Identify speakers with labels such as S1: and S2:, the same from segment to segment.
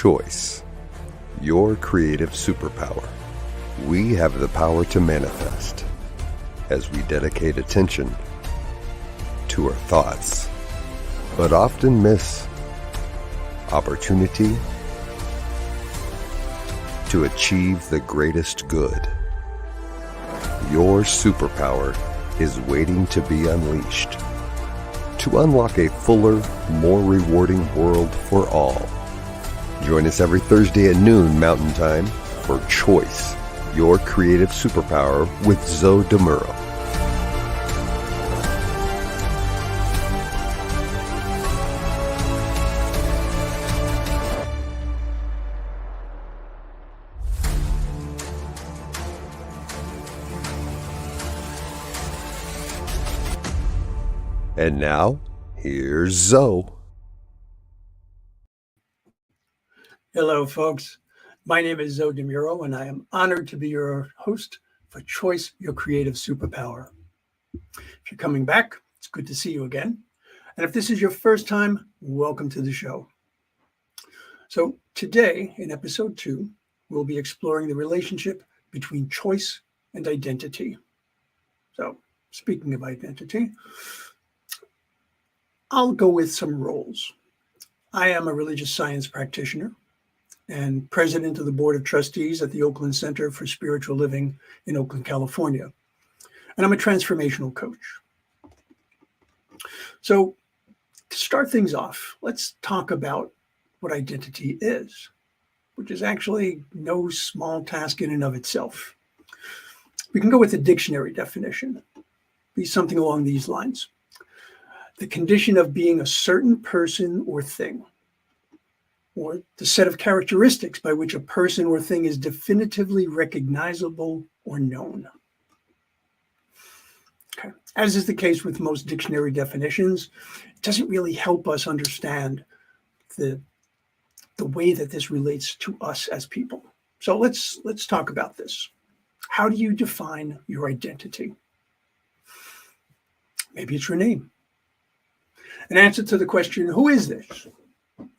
S1: Choice, your creative superpower. We have the power to manifest as we dedicate attention to our thoughts, but often miss opportunity to achieve the greatest good. Your superpower is waiting to be unleashed to unlock a fuller, more rewarding world for all. Join us every Thursday at noon Mountain Time for Choice, your creative superpower with Zoe MURO. And now, here's Zoe.
S2: Hello, folks. My name is Zoe MURO, and I am honored to be your host for Choice, Your Creative Superpower. If you're coming back, it's good to see you again. And if this is your first time, welcome to the show. So today, in episode 2, we'll be exploring the relationship between choice and identity. So speaking of identity, I'll go with some roles. I am a religious science practitioner and president of the board of trustees at the Oakland Center for Spiritual Living in Oakland, California. And I'm a transformational coach. So to start things off, let's talk about what identity is, which is actually no small task in and of itself. We can go with the dictionary definition, be something along these lines. The condition of being a certain person or thing, or the set of characteristics by which a person or thing is definitively recognizable or known. Okay. As is the case with most dictionary definitions, it doesn't really help us understand the way that this relates to us as people. So let's talk about this. How do you define your identity? Maybe it's your name. An answer to the question, who is this?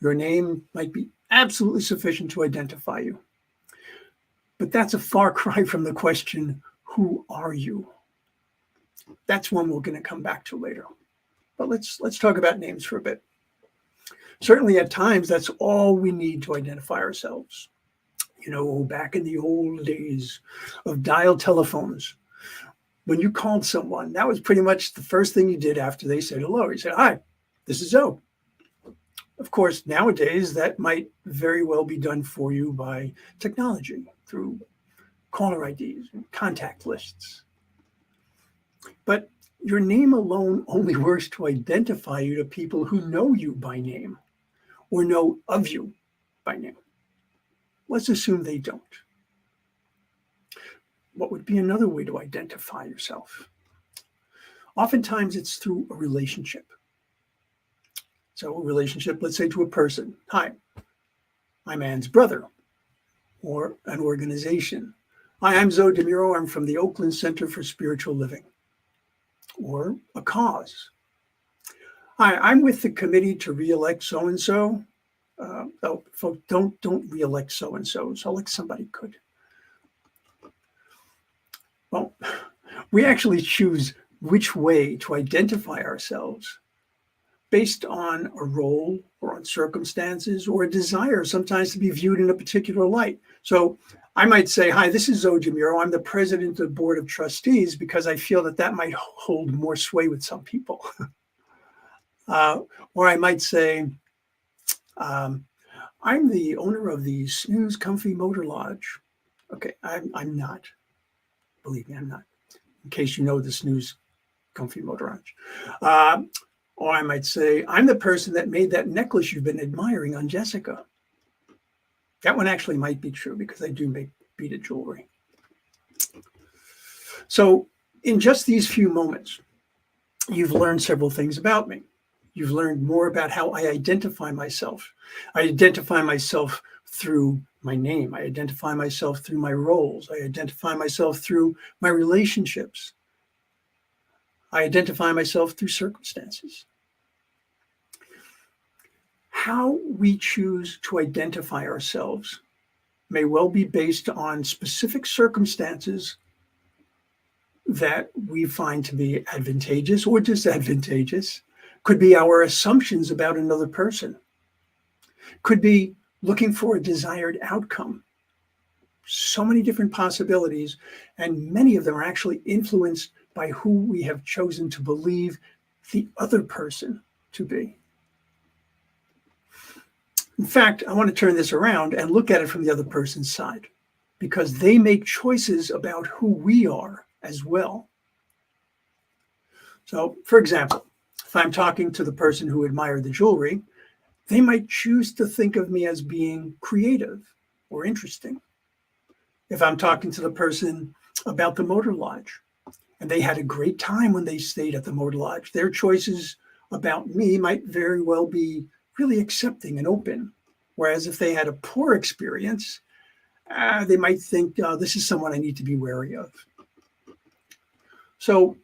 S2: Your name might be absolutely sufficient to identify you. But that's a far cry from the question, who are you? That's one we're going to come back to later. But let's talk about names for a bit. Certainly at times, that's all we need to identify ourselves. You know, back in the old days of dial telephones, when you called someone, that was pretty much the first thing you did after they said hello. You said, hi, this is Zoe. Of course, nowadays, that might very well be done for you by technology through caller IDs and contact lists. But your name alone only works to identify you to people who know you by name or know of you by name. Let's assume they don't. What would be another way to identify yourself? Oftentimes, it's through a relationship. So a relationship, let's say to a person. Hi, I'm Ann's brother, or an organization. Hi, I'm Zoe MURO. I'm from the Oakland Center for Spiritual Living, or a cause. Hi, I'm with the committee to re-elect so-and-so. Folks, don't re-elect so-and-so. Select somebody good. Well, we actually choose which way to identify ourselves based on a role or on circumstances or a desire sometimes to be viewed in a particular light. So I might say, hi, this is Zoe MURO. I'm the president of the board of trustees because I feel that might hold more sway with some people. Or I might say, I'm the owner of the Snooze Comfy Motor Lodge. Okay, I'm not. Believe me, I'm not. In case you know the Snooze Comfy Motor Lodge. Or I might say, I'm the person that made that necklace you've been admiring on Jessica. That one actually might be true because I do make beaded jewelry. So in just these few moments, you've learned several things about me. You've learned more about how I identify myself. I identify myself through my name. I identify myself through my roles. I identify myself through my relationships. I identify myself through circumstances. How we choose to identify ourselves may well be based on specific circumstances that we find to be advantageous or disadvantageous. Could be our assumptions about another person. Could be looking for a desired outcome. So many different possibilities, and many of them are actually influenced by who we have chosen to believe the other person to be. In fact, I want to turn this around and look at it from the other person's side, because they make choices about who we are as well. So, for example, if I'm talking to the person who admired the jewelry, they might choose to think of me as being creative or interesting. If I'm talking to the person about the motor lodge and they had a great time when they stayed at the motor lodge, their choices about me might very well be really accepting and open. Whereas if they had a poor experience, they might think, this is someone I need to be wary of. So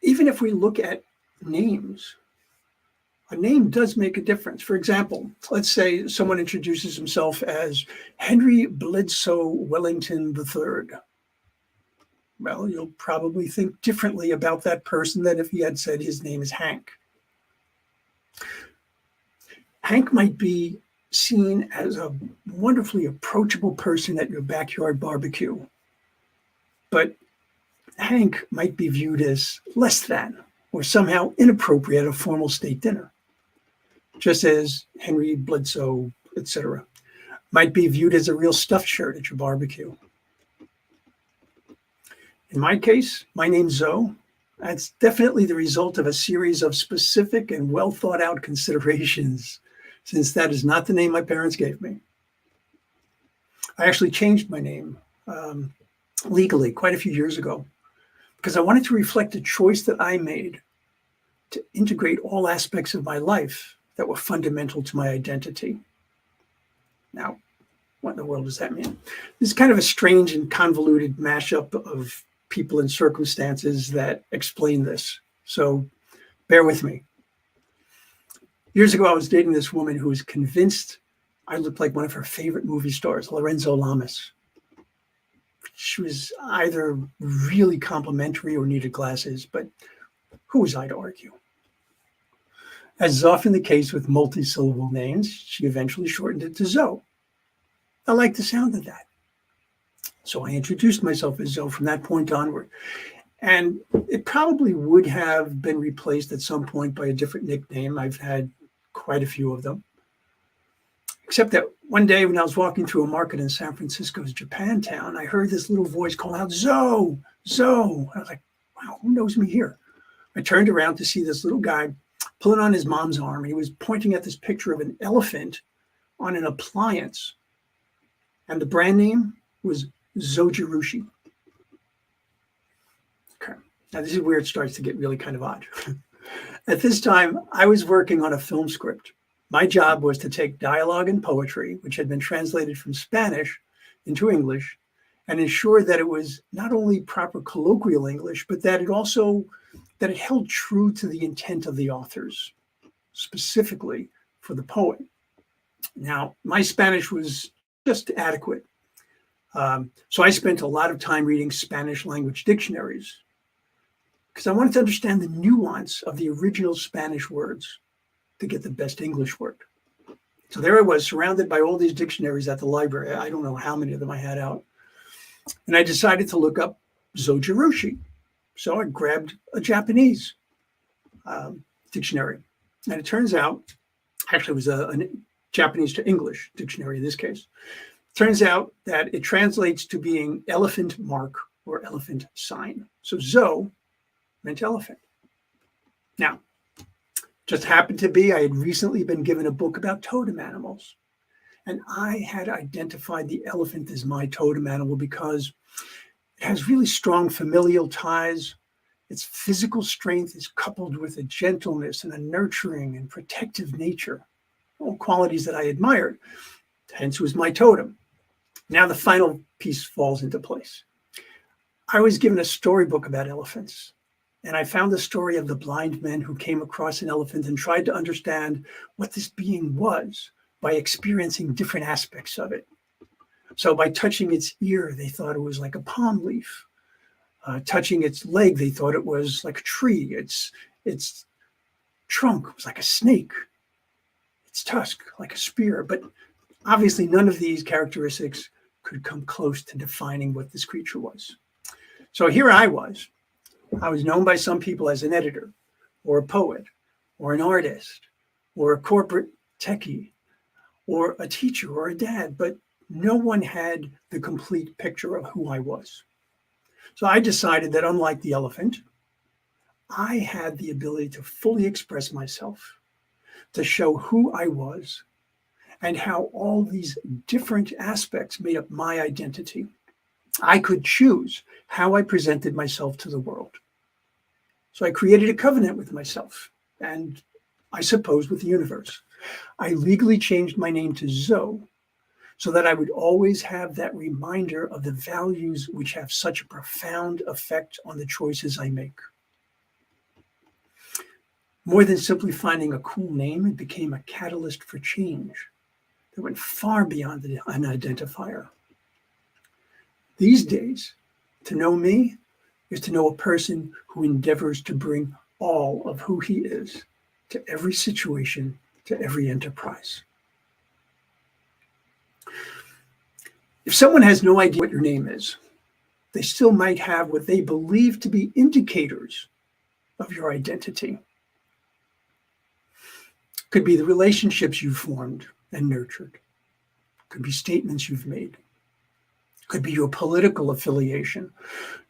S2: even if we look at names, a name does make a difference. For example, let's say someone introduces himself as Henry Bledsoe Wellington III. Well, you'll probably think differently about that person than if he had said his name is Hank. Hank might be seen as a wonderfully approachable person at your backyard barbecue, but Hank might be viewed as less than or somehow inappropriate at a formal state dinner, just as Henry Bledsoe, etc., might be viewed as a real stuffed shirt at your barbecue. In my case, my name's Zoe. That's definitely the result of a series of specific and well thought out considerations, since that is not the name my parents gave me. I actually changed my name legally quite a few years ago because I wanted to reflect a choice that I made to integrate all aspects of my life that were fundamental to my identity. Now, what in the world does that mean? This is kind of a strange and convoluted mashup of people and circumstances that explain this. So bear with me. Years ago, I was dating this woman who was convinced I looked like one of her favorite movie stars, Lorenzo Lamas. She was either really complimentary or needed glasses, but who was I to argue? As is often the case with multi-syllable names, she eventually shortened it to Zoe. I liked the sound of that. So I introduced myself as Zoe from that point onward. And it probably would have been replaced at some point by a different nickname. I've had quite a few of them. Except that one day when I was walking through a market in San Francisco's Japantown, I heard this little voice call out, Zoe, Zoe. I was like, wow, who knows me here? I turned around to see this little guy pulling on his mom's arm, and he was pointing at this picture of an elephant on an appliance. And the brand name was Zojirushi. Okay, now this is where it starts to get really kind of odd. At this time, I was working on a film script. My job was to take dialogue and poetry, which had been translated from Spanish into English, and ensure that it was not only proper colloquial English, but that it held true to the intent of the authors, specifically for the poet. Now, my Spanish was just adequate. So I spent a lot of time reading Spanish language dictionaries because I wanted to understand the nuance of the original Spanish words to get the best English word. So there I was, surrounded by all these dictionaries at the library. I don't know how many of them I had out. And I decided to look up Zojirushi. So I grabbed a Japanese dictionary. And it turns out, actually it was a Japanese to English dictionary in this case. Turns out that it translates to being elephant mark or elephant sign. So Zoe meant elephant. Now, just happened to be I had recently been given a book about totem animals. And I had identified the elephant as my totem animal because it has really strong familial ties. Its physical strength is coupled with a gentleness and a nurturing and protective nature, all qualities that I admired. Hence was my totem. Now the final piece falls into place. I was given a storybook about elephants, And I found the story of the blind men who came across an elephant and tried to understand what this being was by experiencing different aspects of it. So by touching its ear, they thought it was like a palm leaf. Touching its leg, they thought it was like a tree. Its trunk was like a snake. Its tusk like a spear. But obviously, none of these characteristics could come close to defining what this creature was. So here I was. I was known by some people as an editor, or a poet, or an artist, or a corporate techie, or a teacher, or a dad, but no one had the complete picture of who I was. So I decided that unlike the elephant, I had the ability to fully express myself, to show who I was, and how all these different aspects made up my identity. I could choose how I presented myself to the world. So I created a covenant with myself, and I suppose with the universe. I legally changed my name to Zoe so that I would always have that reminder of the values which have such a profound effect on the choices I make. More than simply finding a cool name, it became a catalyst for change that went far beyond an identifier. These days, to know me is to know a person who endeavors to bring all of who he is to every situation, to every enterprise. If someone has no idea what your name is, they still might have what they believe to be indicators of your identity. Could be the relationships you've formed and nurtured. Could be statements you've made. Could be your political affiliation,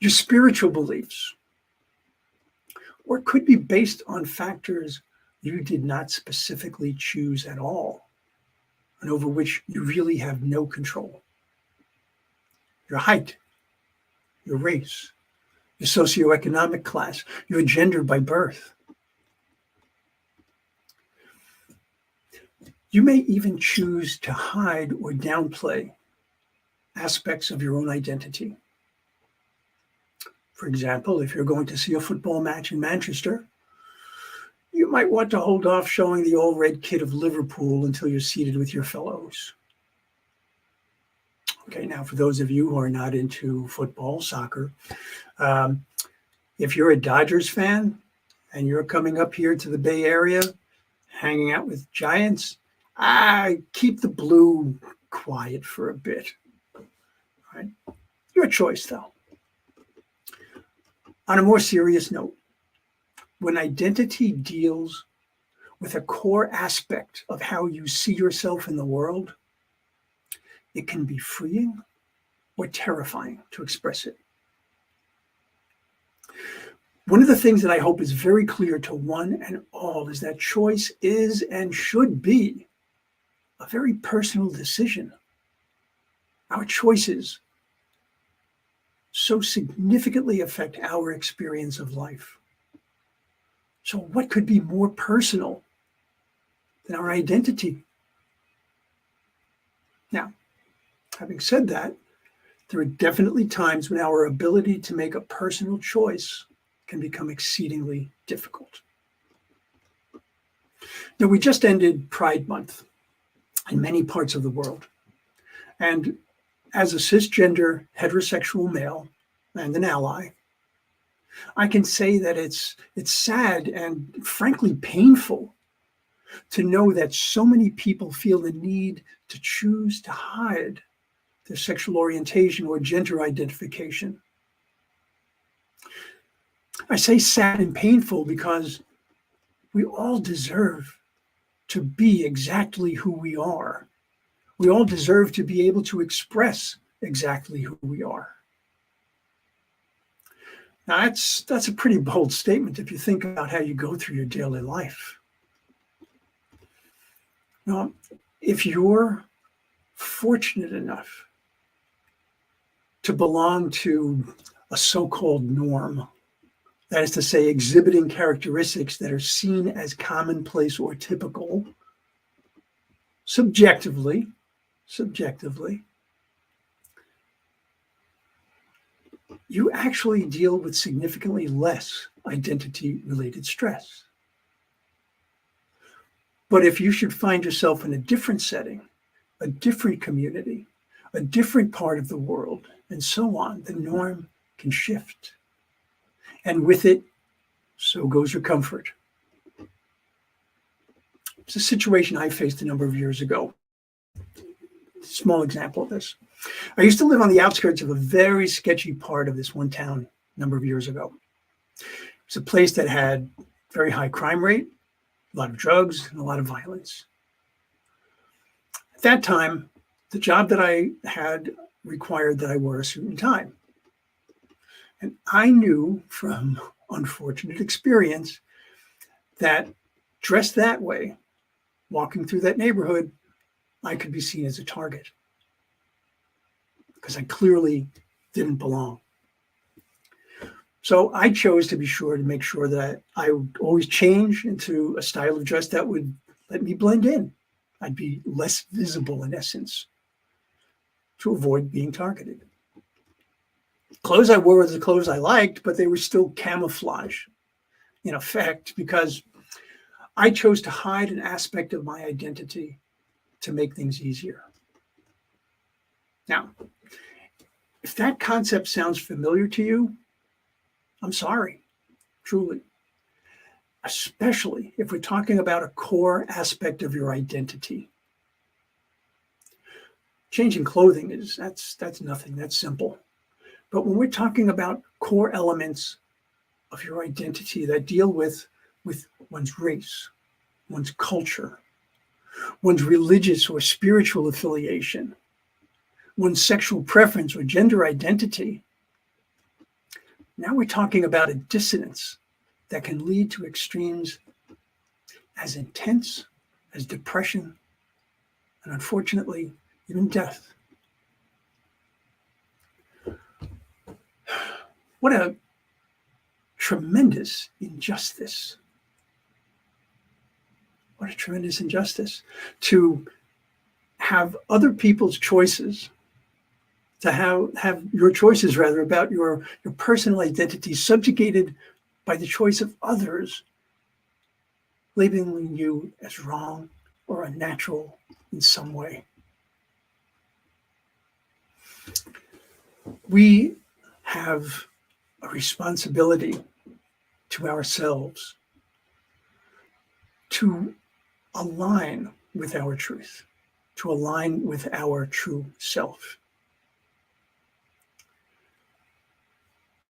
S2: your spiritual beliefs. Or it could be based on factors you did not specifically choose at all and over which you really have no control. Your height, your race, your socioeconomic class, your gender by birth. You may even choose to hide or downplay aspects of your own identity. For example, if you're going to see a football match in Manchester, you might want to hold off showing the all-red kit of Liverpool until you're seated with your fellows. Okay, now for those of you who are not into football, soccer, if you're a Dodgers fan and you're coming up here to the Bay Area, hanging out with Giants, keep the blue quiet for a bit. Right? Your choice, though. On a more serious note, when identity deals with a core aspect of how you see yourself in the world, it can be freeing or terrifying to express it. One of the things that I hope is very clear to one and all is that choice is and should be a very personal decision. Our choices so significantly affect our experience of life. So what could be more personal than our identity? Now, having said that, there are definitely times when our ability to make a personal choice can become exceedingly difficult. Now, we just ended Pride Month in many parts of the world. And as a cisgender heterosexual male and an ally, I can say that it's sad and frankly painful to know that so many people feel the need to choose to hide their sexual orientation or gender identification. I say sad and painful because we all deserve to be exactly who we are. We all deserve to be able to express exactly who we are. Now, that's a pretty bold statement if you think about how you go through your daily life. Now, if you're fortunate enough to belong to a so-called norm, that is to say, exhibiting characteristics that are seen as commonplace or typical, subjectively, you actually deal with significantly less identity-related stress. But if you should find yourself in a different setting, a different community, a different part of the world, and so on, the norm can shift. And with it, so goes your comfort. It's a situation I faced a number of years ago. Small example of this. I used to live on the outskirts of a very sketchy part of this one town a number of years ago. It's a place that had very high crime rate, a lot of drugs, and a lot of violence. At that time, the job that I had required that I wear a suit and tie. And I knew from unfortunate experience that dressed that way, walking through that neighborhood, I could be seen as a target because I clearly didn't belong. So I chose to be sure to make sure that I would always change into a style of dress that would let me blend in. I'd be less visible in essence to avoid being targeted. Clothes I wore were the clothes I liked, but they were still camouflage in effect because I chose to hide an aspect of my identity to make things easier. Now, if that concept sounds familiar to you, I'm sorry, truly. Especially if we're talking about a core aspect of your identity. Changing clothing that's nothing, that's simple. But when we're talking about core elements of your identity that deal with one's race, one's culture, one's religious or spiritual affiliation, one's sexual preference or gender identity, now we're talking about a dissonance that can lead to extremes as intense as depression and, unfortunately, even death. What a tremendous injustice. What a tremendous injustice to have other people's choices, to have your choices rather about your personal identity subjugated by the choice of others, labeling you as wrong or unnatural in some way. We have a responsibility to ourselves to align with our truth, to align with our true self.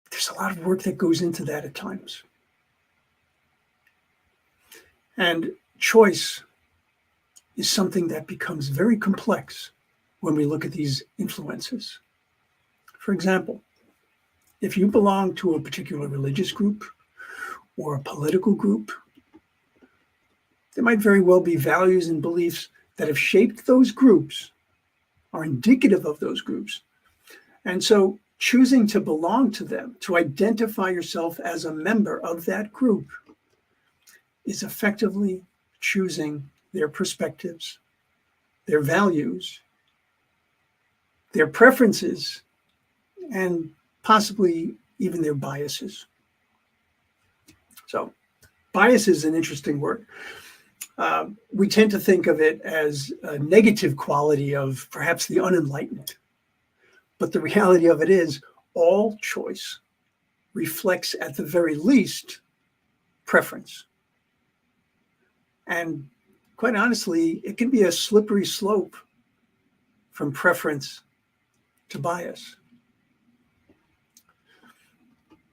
S2: There's a lot of work that goes into that at times. And choice is something that becomes very complex when we look at these influences. For example, if you belong to a particular religious group or a political group, there might very well be values and beliefs that have shaped those groups, are indicative of those groups. And so choosing to belong to them, to identify yourself as a member of that group, is effectively choosing their perspectives, their values, their preferences, and possibly even their biases. So bias is an interesting word. We tend to think of it as a negative quality of perhaps the unenlightened. But the reality of it is all choice reflects, at the very least, preference. And quite honestly, it can be a slippery slope from preference to bias.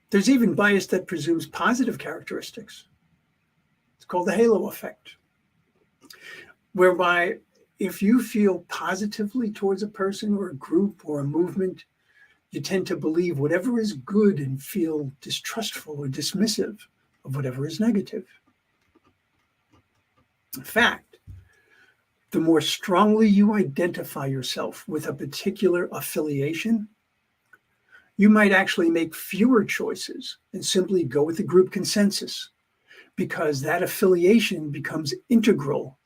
S2: There's even bias that presumes positive characteristics. It's called the halo effect, whereby if you feel positively towards a person or a group or a movement, you tend to believe whatever is good and feel distrustful or dismissive of whatever is negative. In fact, the more strongly you identify yourself with a particular affiliation, you might actually make fewer choices and simply go with the group consensus because that affiliation becomes integral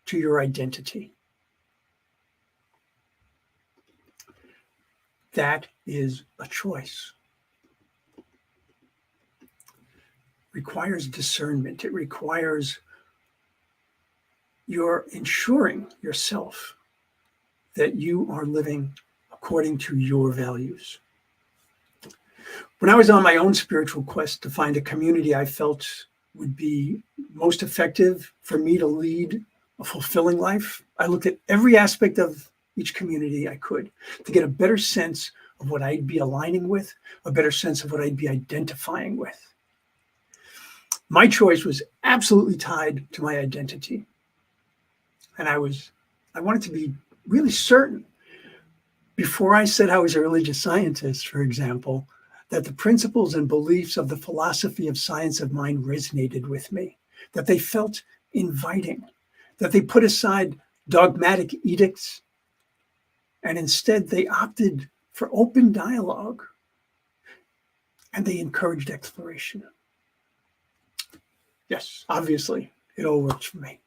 S2: to your identity. That is a choice. requires discernment. It requires your ensuring yourself that you are living according to your values. When I was on my own spiritual quest to find a community I felt would be most effective for me to lead a fulfilling life, I looked at every aspect of each community I could to get a better sense of what I'd be aligning with, a better sense of what I'd be identifying with. My choice was absolutely tied to my identity. And I wanted to be really certain before I said I was a religious scientist, for example, that the principles and beliefs of the philosophy of science of mind resonated with me, that they felt inviting, that they put aside dogmatic edicts, and instead they opted for open dialogue, and they encouraged exploration. Yes, obviously, it all works for me.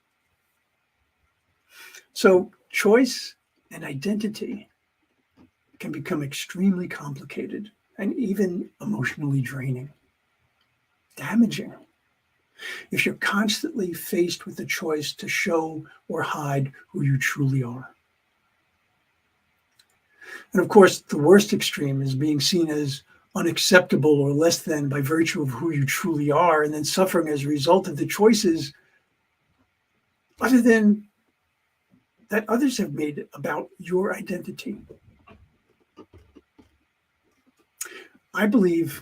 S2: So choice and identity can become extremely complicated and even emotionally draining, damaging, if you're constantly faced with the choice to show or hide who you truly are. And of course, the worst extreme is being seen as unacceptable or less than by virtue of who you truly are, and then suffering as a result of the choices other than that others have made about your identity. I believe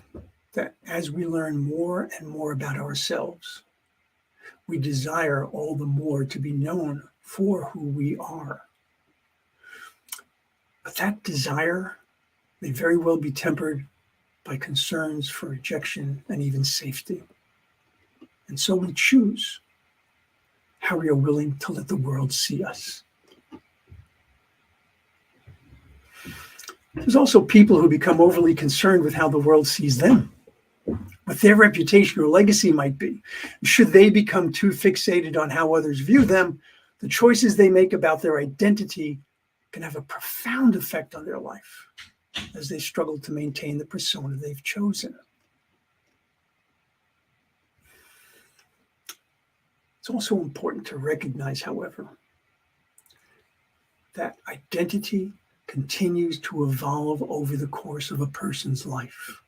S2: that as we learn more and more about ourselves, we desire all the more to be known for who we are. But that desire may very well be tempered by concerns for rejection and even safety. And so we choose how we are willing to let the world see us. There's also people who become overly concerned with how the world sees them, what their reputation or legacy might be. Should they become too fixated on how others view them, the choices they make about their identity can have a profound effect on their life as they struggle to maintain the persona they've chosen. It's also important to recognize, however, that identity continues to evolve over the course of a person's life,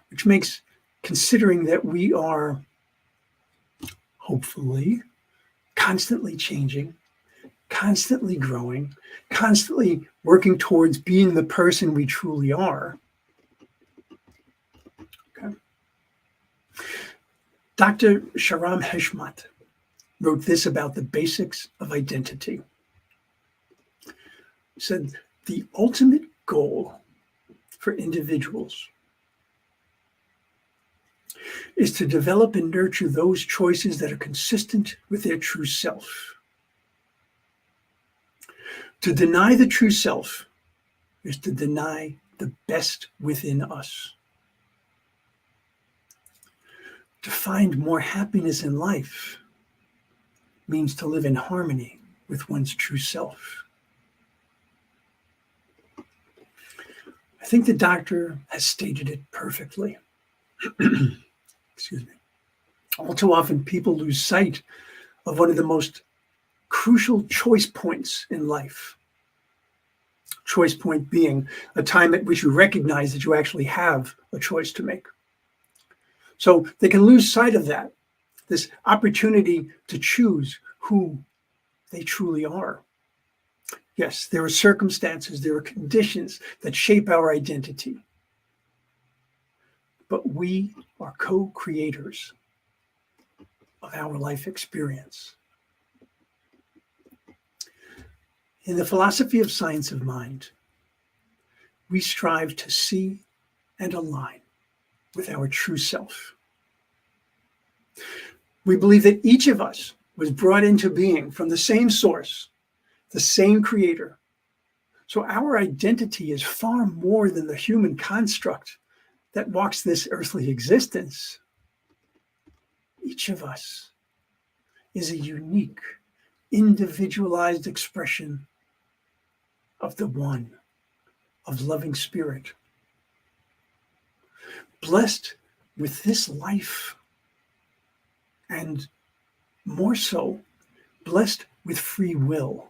S2: which makes considering that we are hopefully constantly changing, constantly growing, constantly working towards being the person we truly are. Okay. Dr. Shahram Heshmat wrote this about the basics of identity. He said, the ultimate goal for individuals is to develop and nurture those choices that are consistent with their true self. To deny the true self is to deny the best within us. To find more happiness in life means to live in harmony with one's true self. I think the doctor has stated it perfectly. Excuse me. All too often, people lose sight of one of the most crucial choice points in life. Choice point being a time at which you recognize that you actually have a choice to make. So they can lose sight of that, this opportunity to choose who they truly are. Yes, there are circumstances, there are conditions that shape our identity. But we are co-creators of our life experience. In the philosophy of science of mind, we strive to see and align with our true self. We believe that each of us was brought into being from the same source, the same creator. So our identity is far more than the human construct that walks this earthly existence. Each of us is a unique, individualized expression of the one, of loving spirit. Blessed with this life, and more so, blessed with free will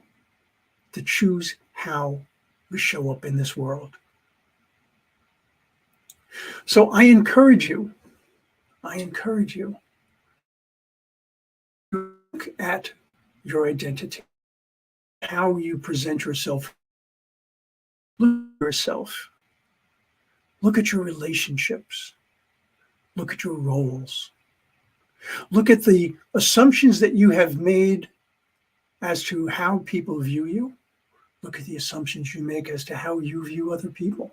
S2: to choose how we show up in this world. So I encourage you to look at your identity, how you present yourself. Look at yourself. Look at your relationships. Look at your roles. Look at the assumptions that you have made as to how people view you. Look at the assumptions you make as to how you view other people.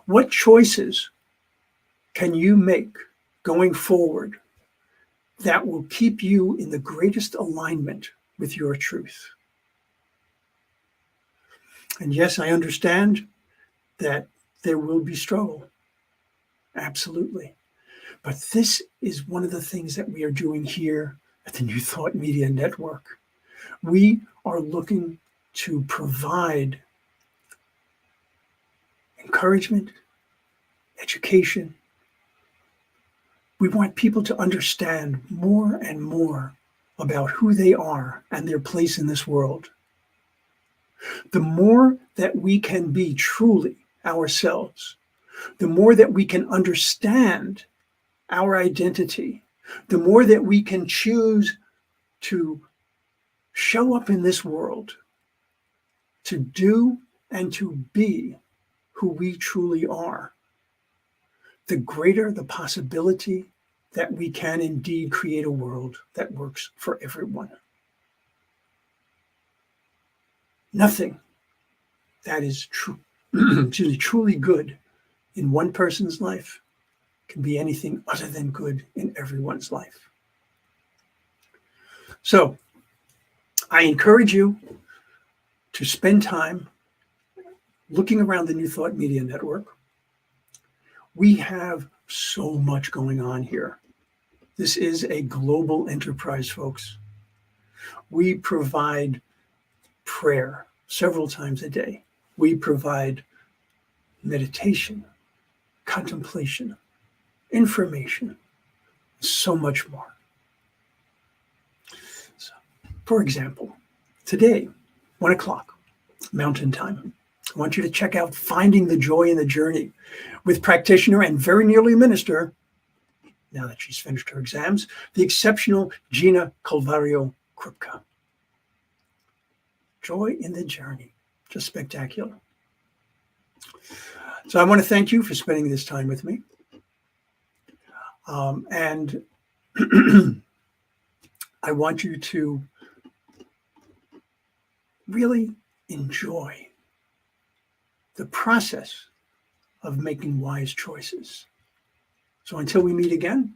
S2: What choices can you make going forward that will keep you in the greatest alignment with your truth? And yes, I understand that there will be struggle. Absolutely. But this is one of the things that we are doing here at the New Thought Media Network. We are looking to provide encouragement, education. We want people to understand more and more about who they are and their place in this world. The more that we can be truly ourselves, the more that we can understand our identity, the more that we can choose to show up in this world, to do and to be who we truly are, the greater the possibility that we can indeed create a world that works for everyone. Nothing that is true, truly good in one person's life can be anything other than good in everyone's life. So I encourage you to spend time looking around the New Thought Media Network. We have so much going on here. This is a global enterprise, folks. We provide prayer several times a day. We provide meditation, contemplation, information, so much more. So, for example, today, 1 o'clock, Mountain Time, I want you to check out Finding the Joy in the Journey with practitioner and very nearly minister, now that she's finished her exams, the exceptional Gina Calvario Krupka. Joy in the journey, just spectacular. So I want to thank you for spending this time with me. And I want you to really enjoy the process of making wise choices. So until we meet again,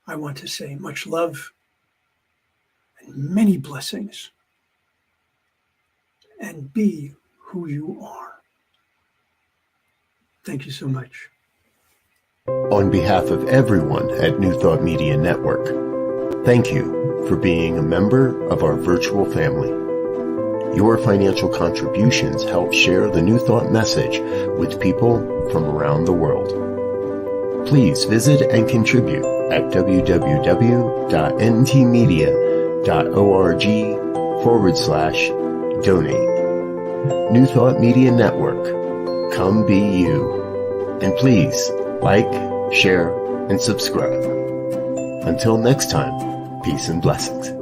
S2: I want to say much love and many blessings, and be who you are. Thank you so much.
S3: On behalf of everyone at New Thought Media Network, thank you for being a member of our virtual family. Your financial contributions help share the New Thought message with people from around the world. Please visit and contribute at www.ntmedia.org/donate. New Thought Media Network, come be you. And please like, share, and subscribe. Until next time, peace and blessings.